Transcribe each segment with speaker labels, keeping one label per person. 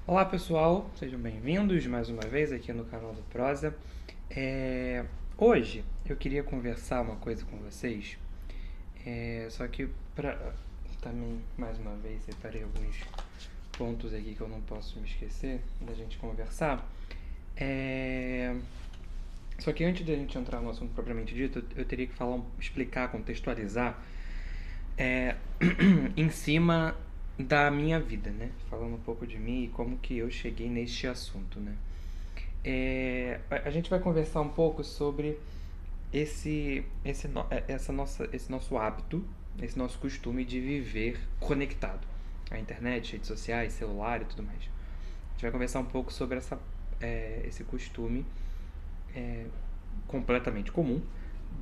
Speaker 1: Olá pessoal, sejam bem-vindos mais uma vez aqui no canal do Prosa. Hoje eu queria conversar uma coisa com vocês, só que também mais uma vez separei alguns pontos aqui que eu não posso me esquecer da gente conversar. Só que antes de a gente entrar no assunto propriamente dito, eu teria que explicar, contextualizar em cima da minha vida, né? Falando um pouco de mim e como que eu cheguei neste assunto, né? A gente vai conversar um pouco sobre esse nosso hábito, esse nosso costume de viver conectado à internet, redes sociais, celular e tudo mais. A gente vai conversar um pouco sobre esse costume completamente comum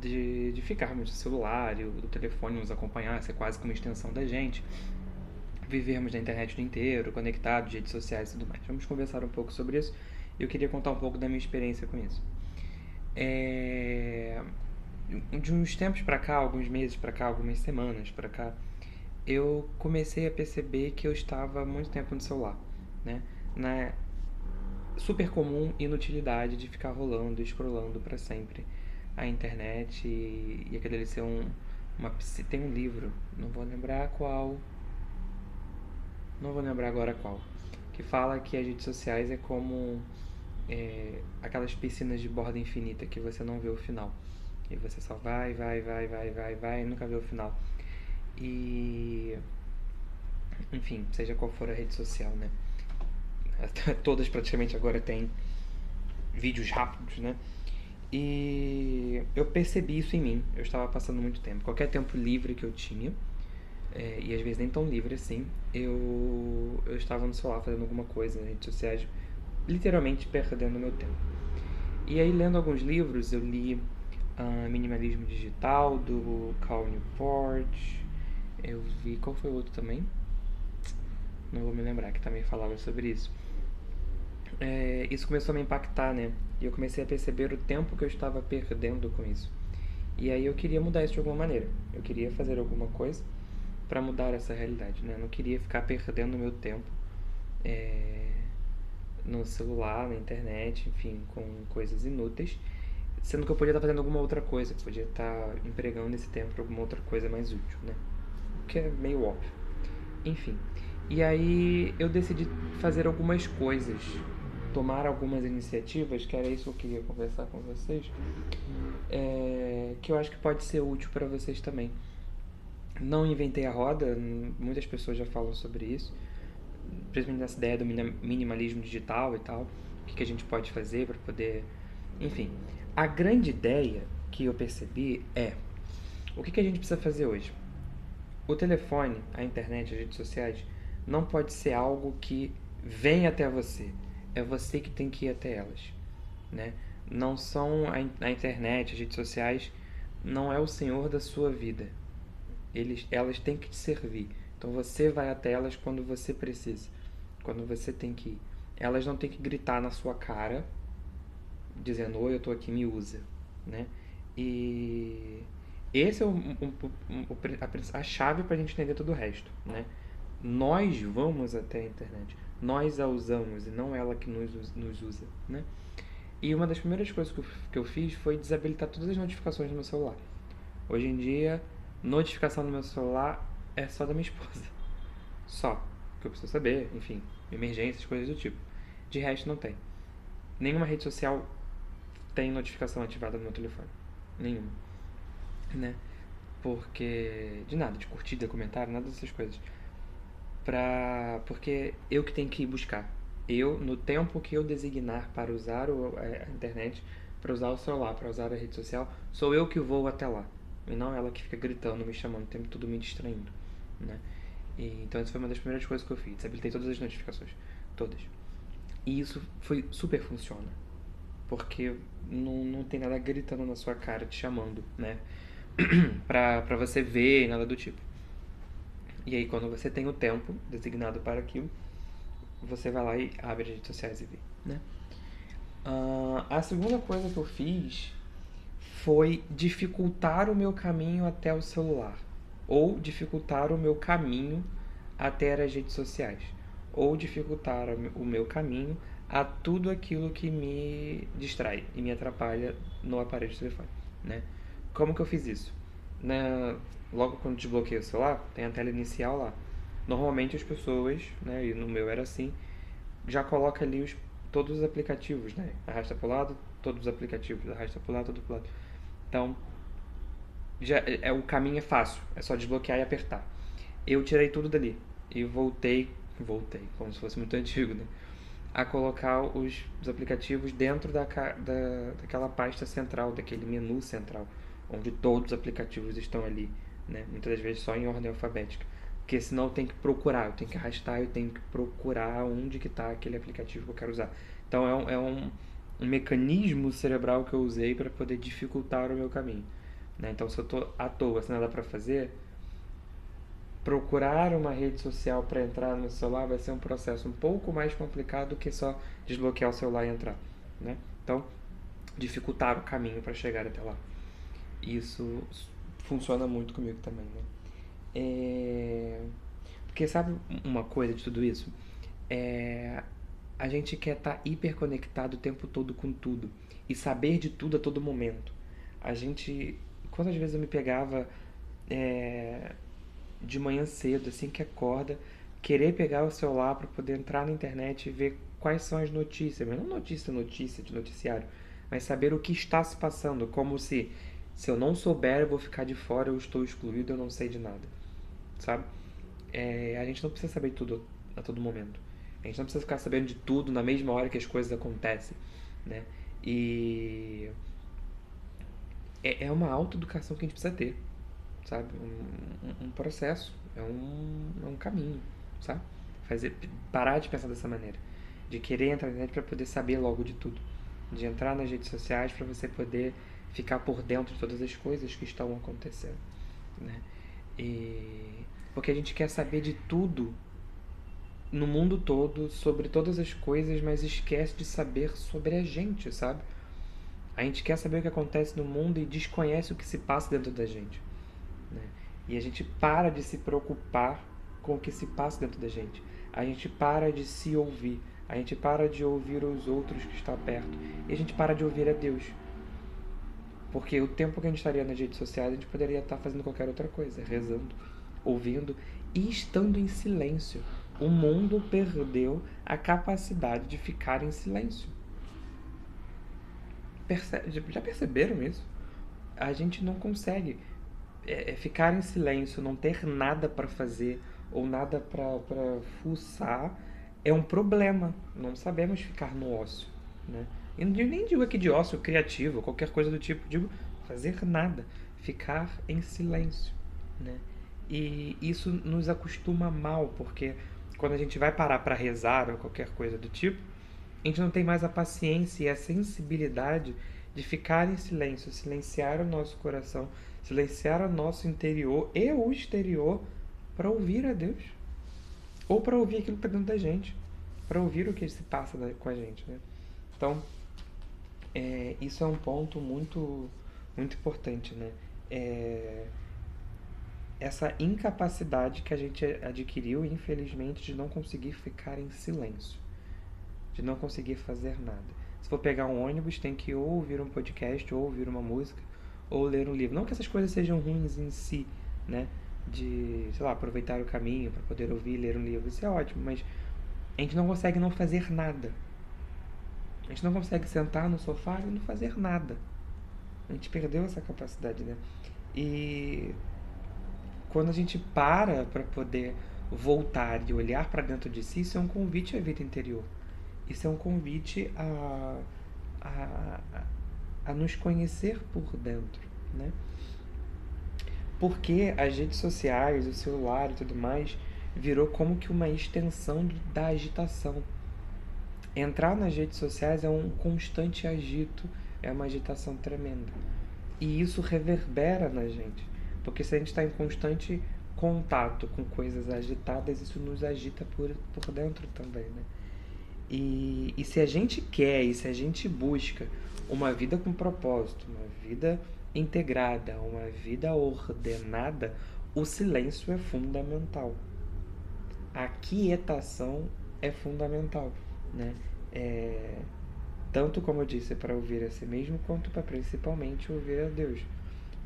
Speaker 1: de ficarmos no celular e o telefone nos acompanhar, ser quase que uma extensão da gente, vivermos na internet o dia inteiro, conectados, redes sociais e tudo mais. Vamos conversar um pouco sobre isso e eu queria contar um pouco da minha experiência com isso. De uns tempos pra cá, alguns meses pra cá, algumas semanas pra cá, eu comecei a perceber que eu estava muito tempo no celular, né? Na super comum inutilidade de ficar rolando e scrollando pra sempre a internet e aquele ali ser tem um livro, não vou lembrar qual, não vou lembrar agora qual, que fala que as redes sociais é como aquelas piscinas de borda infinita que você não vê o final. E você só vai e nunca vê o final. E, enfim, seja qual for a rede social, né? Todas praticamente agora têm vídeos rápidos, né? E eu percebi isso em mim. Eu estava passando muito tempo. Qualquer tempo livre que eu tinha, e às vezes nem tão livre assim, eu estava no celular fazendo alguma coisa nas redes sociais, literalmente perdendo meu tempo. E aí, lendo alguns livros, eu li Minimalismo Digital, do Cal Newport. Eu vi. Qual foi o outro também? Não vou me lembrar, que também falava sobre isso. Isso começou a me impactar, né? E eu comecei a perceber o tempo que eu estava perdendo com isso. E aí eu queria mudar isso de alguma maneira. Eu queria fazer alguma coisa para mudar essa realidade, né? Eu não queria ficar perdendo meu tempo no celular, na internet, enfim, com coisas inúteis, sendo que eu podia estar fazendo alguma outra coisa, podia estar empregando esse tempo para alguma outra coisa mais útil, né? O que é meio óbvio. Enfim, e aí eu decidi fazer algumas coisas, tomar algumas iniciativas, que era isso que eu queria conversar com vocês, que eu acho que pode ser útil para vocês também. Não inventei a roda, muitas pessoas já falam sobre isso, principalmente nessa ideia do minimalismo digital e tal, o que a gente pode fazer para poder... Enfim, a grande ideia que eu percebi é o que a gente precisa fazer hoje. O telefone, a internet, as redes sociais, não pode ser algo que vem até você. É você que tem que ir até elas, né? Não são a internet, as redes sociais, não é o senhor da sua vida. Elas têm que te servir. Então você vai até elas quando você precisa, quando você tem que ir. Elas não têm que gritar na sua cara, dizendo, oi, eu tô aqui, me usa, né? E esse é a chave para a gente entender todo o resto, né? Nós vamos até a internet, nós a usamos e não ela que nos usa, né? E uma das primeiras coisas que eu fiz foi desabilitar todas as notificações do meu celular. Hoje em dia, notificação no meu celular é só da minha esposa. Só. Que eu preciso saber, enfim, emergências, coisas do tipo. De resto, não tem. Nenhuma rede social tem notificação ativada no meu telefone. Nenhuma. Né? Porque. De nada, de curtida, comentário, nada dessas coisas. Porque eu que tenho que ir buscar. Eu, no tempo que eu designar para usar a internet, para usar o celular, para usar a rede social, sou eu que vou até lá. E não ela que fica gritando, me chamando o tempo todo, me distraindo. Né? Então essa foi uma das primeiras coisas que eu fiz. Desabilitei todas as notificações. Todas. E isso foi super funciona. Porque não tem nada gritando na sua cara, te chamando, né? pra você ver, nada do tipo. E aí quando você tem o tempo designado para aquilo, você vai lá e abre as redes sociais e vê, né? A segunda coisa que eu fiz foi dificultar o meu caminho até o celular. Ou dificultar o meu caminho até as redes sociais. ou dificultar o meu caminho a tudo aquilo que me distrai e me atrapalha no aparelho do telefone, né? Como que eu fiz isso? Logo quando desbloqueei o celular, tem a tela inicial lá. Normalmente as pessoas, né, e no meu era assim, já coloca ali todos os aplicativos, né? Arrasta para o lado, todos os aplicativos, arrasta para o lado, todo pro lado. Então, o caminho é fácil, é só desbloquear e apertar. Eu tirei tudo dali e voltei, como se fosse muito antigo, né? A colocar os aplicativos dentro daquela pasta central, daquele menu central, onde todos os aplicativos estão ali, né? Muitas das vezes só em ordem alfabética. Porque senão eu tenho que procurar, eu tenho que arrastar, eu tenho que procurar onde que está aquele aplicativo que eu quero usar. Então um mecanismo cerebral que eu usei para poder dificultar o meu caminho. Né? Então se eu estou à toa, sem nada para fazer, procurar uma rede social para entrar no celular vai ser um processo um pouco mais complicado do que só desbloquear o celular e entrar, né? Então, dificultar o caminho para chegar até lá. Isso funciona muito comigo também, né? Porque sabe uma coisa de tudo isso? É... A gente quer estar hiperconectado o tempo todo com tudo e saber de tudo a todo momento. A gente... Quantas vezes eu me pegava é, de manhã cedo, assim que acorda, querer pegar o celular para poder entrar na internet e ver quais são as notícias, mas não notícia de noticiário, mas saber o que está se passando, como se eu não souber eu vou ficar de fora, eu estou excluído, eu não sei de nada, sabe? A gente não precisa saber tudo a todo momento. A gente não precisa ficar sabendo de tudo na mesma hora que as coisas acontecem, né? E é uma autoeducação que a gente precisa ter, sabe? Um processo, é um caminho, sabe? Parar de pensar dessa maneira, de querer entrar na internet para poder saber logo de tudo, de entrar nas redes sociais para você poder ficar por dentro de todas as coisas que estão acontecendo, né? E porque a gente quer saber de tudo no mundo todo, sobre todas as coisas, mas esquece de saber sobre a gente, sabe? A gente quer saber o que acontece no mundo e desconhece o que se passa dentro da gente, né? E a gente para de se preocupar com o que se passa dentro da gente. A gente para de se ouvir. A gente para de ouvir os outros que estão perto. E a gente para de ouvir a Deus. Porque o tempo que a gente estaria nas redes sociais, a gente poderia estar fazendo qualquer outra coisa, rezando, ouvindo e estando em silêncio. O mundo perdeu a capacidade de ficar em silêncio. Já perceberam isso? A gente não consegue ficar em silêncio, não ter nada para fazer ou nada para fuçar é um problema. Não sabemos ficar no ócio, né? E nem digo aqui de ócio criativo, qualquer coisa do tipo, digo fazer nada, ficar em silêncio, né? E isso nos acostuma mal, porque quando a gente vai parar para rezar ou qualquer coisa do tipo, a gente não tem mais a paciência e a sensibilidade de ficar em silêncio, silenciar o nosso coração, silenciar o nosso interior e o exterior para ouvir a Deus. Ou para ouvir aquilo que está dentro da gente, para ouvir o que se passa com a gente, né? Então, isso é um ponto muito, muito importante, né? É, essa incapacidade que a gente adquiriu, infelizmente, de não conseguir ficar em silêncio, de não conseguir fazer nada. Se for pegar um ônibus, tem que ou ouvir um podcast, ou ouvir uma música, ou ler um livro. Não que essas coisas sejam ruins em si, né? De, sei lá, aproveitar o caminho para poder ouvir e ler um livro. Isso é ótimo, mas a gente não consegue não fazer nada. A gente não consegue sentar no sofá e não fazer nada. A gente perdeu essa capacidade, né? E quando a gente para poder voltar e olhar para dentro de si, isso é um convite à vida interior. Isso é um convite a, a nos conhecer por dentro, né? Porque as redes sociais, o celular e tudo mais virou como que uma extensão da agitação. Entrar nas redes sociais é um constante agito, é uma agitação tremenda. E isso reverbera na gente, porque se a gente está em constante contato com coisas agitadas, isso nos agita por dentro também, né? E se a gente quer, e se a gente busca uma vida com propósito, uma vida integrada, uma vida ordenada, o silêncio é fundamental. A quietação é fundamental, né? Tanto, como eu disse, para ouvir a si mesmo, quanto para principalmente ouvir a Deus.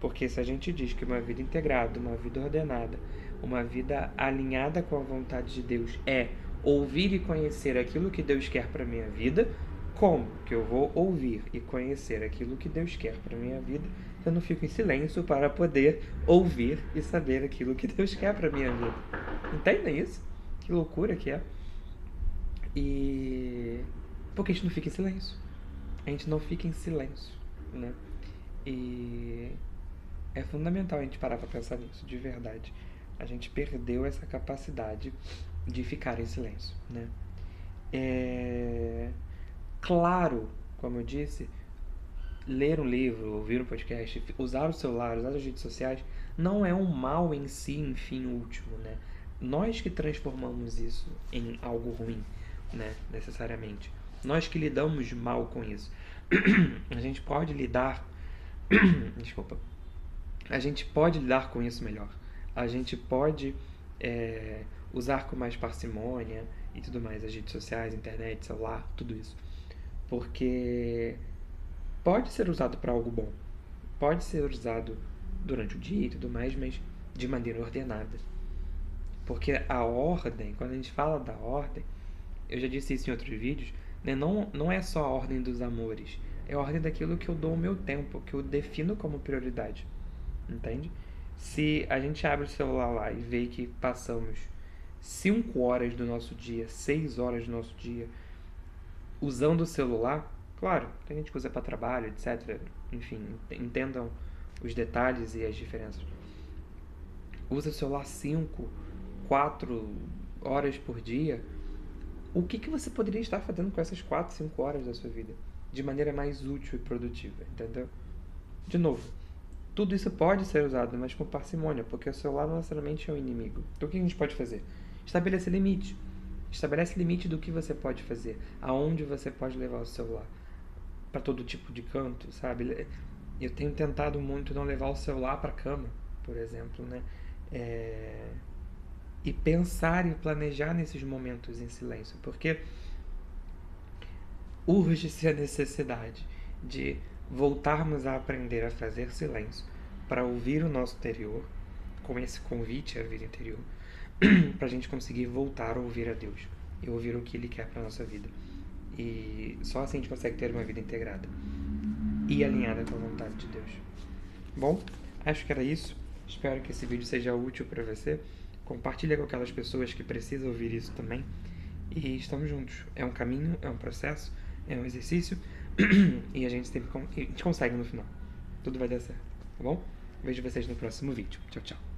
Speaker 1: Porque se a gente diz que uma vida integrada, uma vida ordenada, uma vida alinhada com a vontade de Deus é ouvir e conhecer aquilo que Deus quer para minha vida, como que eu vou ouvir e conhecer aquilo que Deus quer para minha vida se eu não fico em silêncio para poder ouvir e saber aquilo que Deus quer para minha vida? Entendem isso? Que loucura que é. E porque a gente não fica em silêncio. A gente não fica em silêncio, né? E é fundamental a gente parar para pensar nisso, de verdade. A gente perdeu essa capacidade de ficar em silêncio, né? Claro, como eu disse, ler um livro, ouvir um podcast, usar o celular, usar as redes sociais, não é um mal em si, em fim último, né? Nós que transformamos isso em algo ruim, né? Necessariamente. Nós que lidamos mal com isso. A gente pode lidar... Desculpa. A gente pode lidar com isso melhor. A gente pode usar com mais parcimônia e tudo mais, as redes sociais, internet, celular, tudo isso. Porque pode ser usado para algo bom. Pode ser usado durante o dia e tudo mais, mas de maneira ordenada. Porque a ordem, quando a gente fala da ordem, eu já disse isso em outros vídeos, né? Não é só a ordem dos amores, é a ordem daquilo que eu dou o meu tempo, que eu defino como prioridade. Entende? Se a gente abre o celular lá e vê que passamos 5 horas do nosso dia, 6 horas do nosso dia usando o celular, claro, tem gente que usa para trabalho, etc. Enfim, entendam os detalhes e as diferenças. Usa o celular 5, 4 horas por dia. O que você poderia estar fazendo com essas 4, 5 horas da sua vida? De maneira mais útil e produtiva, entendeu? De novo, tudo isso pode ser usado, mas com parcimônia, porque o celular não necessariamente é um inimigo. Então o que a gente pode fazer? Estabelecer limite. Estabelece limite do que você pode fazer, aonde você pode levar o celular. Para todo tipo de canto, sabe? Eu tenho tentado muito não levar o celular para a cama, por exemplo, né? E pensar e planejar nesses momentos em silêncio, porque urge-se a necessidade de voltarmos a aprender a fazer silêncio para ouvir o nosso interior, com esse convite à vida interior, para a gente conseguir voltar a ouvir a Deus e ouvir o que Ele quer para nossa vida. E só assim a gente consegue ter uma vida integrada e alinhada com a vontade de Deus. Bom, acho que era isso. Espero que esse vídeo seja útil para você. Compartilha com aquelas pessoas que precisam ouvir isso também. E estamos juntos. É um caminho, é um processo, é um exercício. E a gente sempre consegue no final. Tudo vai dar certo, tá bom? Vejo vocês no próximo vídeo. Tchau, tchau.